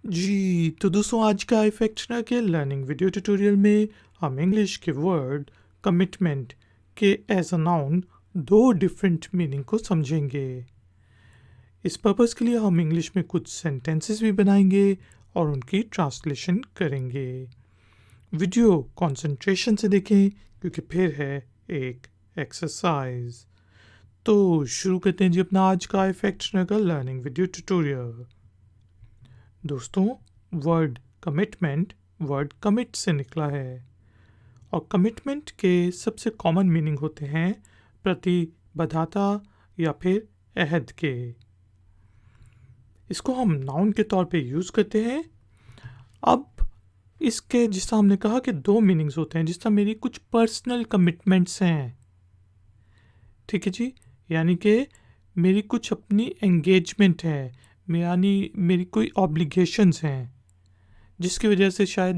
जी, तो दोस्तों आज का iFactioner के लर्निंग वीडियो ट्यूटोरियल में हम इंग्लिश के वर्ड कमिटमेंट के एज अ नाउन दो डिफरेंट मीनिंग को समझेंगे। इस पर्पस के लिए हम इंग्लिश में कुछ सेंटेंसेस भी बनाएंगे और उनकी ट्रांसलेशन करेंगे। वीडियो कंसंट्रेशन से देखें क्योंकि फिर है एक एक्सरसाइज। तो शुरू करते हैं जी अपना आज का iFactioner का लर्निंग वीडियो ट्यूटोरियल। दोस्तों, वर्ड कमिटमेंट वर्ड कमिट से निकला है और कमिटमेंट के सबसे कॉमन मीनिंग होते हैं प्रतिबद्धता या फिर अहद के। इसको हम नाउन के तौर पे यूज़ करते हैं। अब इसके जिस हमने कहा कि दो मीनिंग्स होते हैं, जिस तरह मेरी कुछ पर्सनल कमिटमेंट्स हैं, ठीक है जी, यानी कि मेरी कुछ अपनी एंगेजमेंट है, यानी मेरी कोई ऑब्लिगेशंस हैं जिसकी वजह से शायद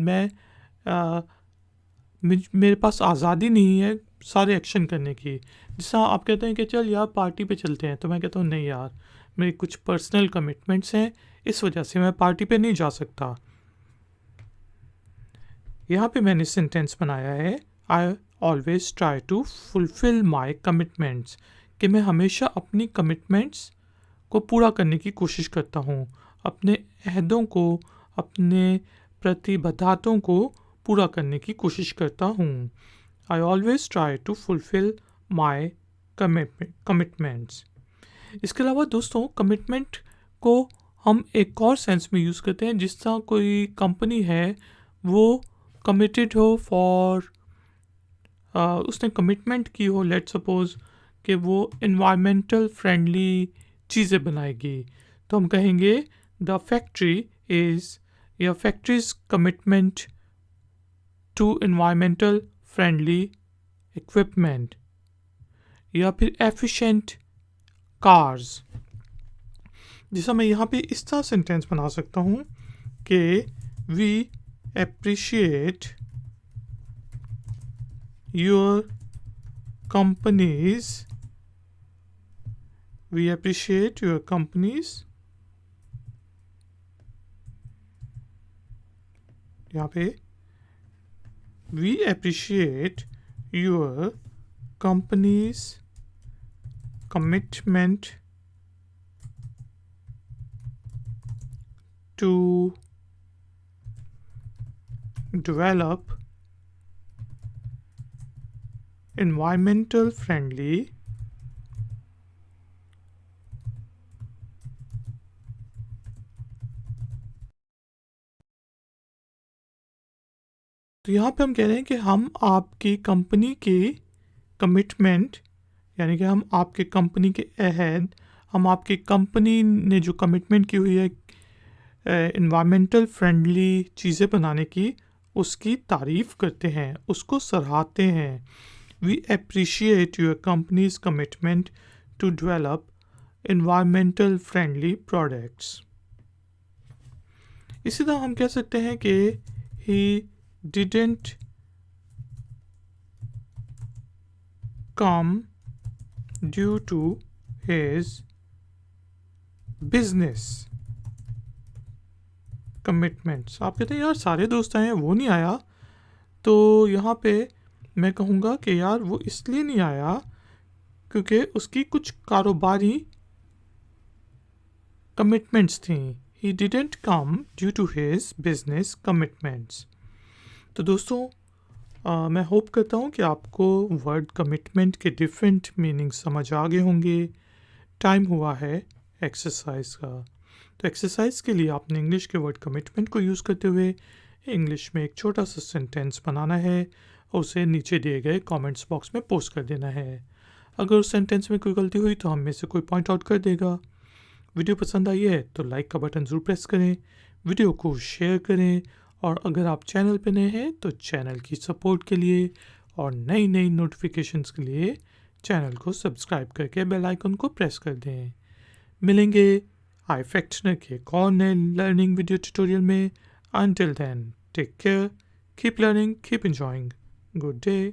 मेरे पास आज़ादी नहीं है सारे एक्शन करने की। जैसा आप कहते हैं कि चल यार पार्टी पे चलते हैं, तो मैं कहता हूँ नहीं यार, मेरी कुछ पर्सनल कमिटमेंट्स हैं, इस वजह से मैं पार्टी पे नहीं जा सकता। यहाँ पे मैंने सेंटेंस बनाया है I always try to fulfil my commitments, कि मैं हमेशा अपनी कमिटमेंट्स को पूरा करने की कोशिश करता हूँ, अपने अहदों को, अपने प्रतिबद्धताओं को पूरा करने की कोशिश करता हूँ। I always try to fulfil my commitments. इसके अलावा दोस्तों, कमिटमेंट को हम एक और सेंस में यूज़ करते हैं, जिस तरह कोई कंपनी है वो कमिटेड हो फॉर उसने कमिटमेंट की हो, लेट सपोज कि वो इन्वायरमेंटल फ्रेंडली चीज़ें बनाएगी, तो हम कहेंगे द फैक्ट्री इज़ या factory's commitment to environmental friendly equipment, या फिर एफिशिएंट कार्स। जैसा मैं यहाँ पे इस तरह सेंटेंस बना सकता हूँ कि वी एप्रिशिएट योर कंपनीज यहाँ पे we appreciate your company's commitment to develop environmental friendly तो यहाँ पे हम कह रहे हैं कि हम आपकी कंपनी की कमिटमेंट, यानी कि हम आपके कंपनी के अहद, हम आपकी कंपनी ने जो कमिटमेंट की हुई है इन्वायरमेंटल फ्रेंडली चीज़ें बनाने की, उसकी तारीफ़ करते हैं, उसको सराहते हैं। We appreciate your company's commitment to develop environmental friendly products. इसी तरह हम कह सकते हैं कि ही didn't come due to his business commitments। आप कहते हैं यार सारे दोस्त आए हैं, वो नहीं आया, तो यहाँ पे मैं कहूँगा कि यार वो इसलिए नहीं आया क्योंकि उसकी कुछ कारोबारी कमिटमेंट्स थी। He didn't come due to his business commitments। तो दोस्तों, मैं होप करता हूँ कि आपको वर्ड कमिटमेंट के डिफरेंट मीनिंग समझ आ गए होंगे। टाइम हुआ है एक्सरसाइज का। तो एक्सरसाइज के लिए आपने इंग्लिश के वर्ड कमिटमेंट को यूज़ करते हुए इंग्लिश में एक छोटा सा सेंटेंस बनाना है और उसे नीचे दिए गए कमेंट्स बॉक्स में पोस्ट कर देना है। अगर उस सेंटेंस में कोई गलती हुई तो हम में से कोई पॉइंट आउट कर देगा। वीडियो पसंद आई है तो लाइक का बटन ज़रूर प्रेस करें, वीडियो को शेयर करें, और अगर आप चैनल पे नए हैं तो चैनल की सपोर्ट के लिए और नई नई नोटिफिकेशंस के लिए चैनल को सब्सक्राइब करके बेल आइकन को प्रेस कर दें। मिलेंगे iFactioner के एक और नए लर्निंग वीडियो ट्यूटोरियल में। Until then, take care, keep learning, keep enjoying. Good day.